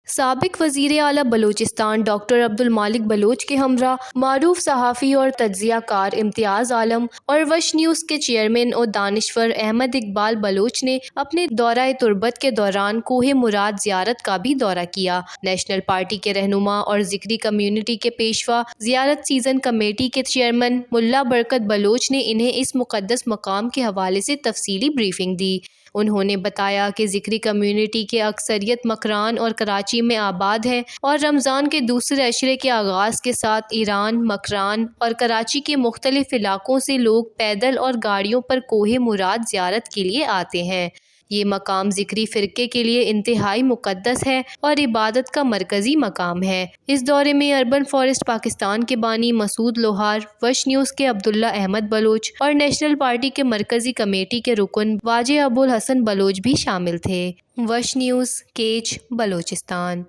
سابق وزیر اعلیٰ بلوچستان ڈاکٹر عبدالمالک بلوچ کے ہمراہ معروف صحافی اور تجزیہ کار امتیاز عالم اور وش نیوز کے چیئرمین اور دانشور احمد اقبال بلوچ نے اپنے دورہ تربت کے دوران کوہ مراد زیارت کا بھی دورہ کیا۔ نیشنل پارٹی کے رہنما اور ذکری کمیونٹی کے پیشوا زیارت سیزن کمیٹی کے چیئرمین ملا برکت بلوچ نے انہیں اس مقدس مقام کے حوالے سے تفصیلی بریفنگ دی۔ انہوں نے بتایا کہ ذکری کمیونٹی کے اکثریت مکران اور کراچی میں آباد ہے اور رمضان کے دوسرے عشرے کے آغاز کے ساتھ ایران، مکران اور کراچی کے مختلف علاقوں سے لوگ پیدل اور گاڑیوں پر کوہ مراد زیارت کے لیے آتے ہیں۔ یہ مقام ذکری فرقے کے لیے انتہائی مقدس ہے اور عبادت کا مرکزی مقام ہے۔ اس دورے میں اربن فارسٹ پاکستان کے بانی مسعود لوہار، وش نیوز کے عبداللہ احمد بلوچ اور نیشنل پارٹی کے مرکزی کمیٹی کے رکن واجد ابوالحسن بلوچ بھی شامل تھے۔ وش نیوز، کیچ، بلوچستان۔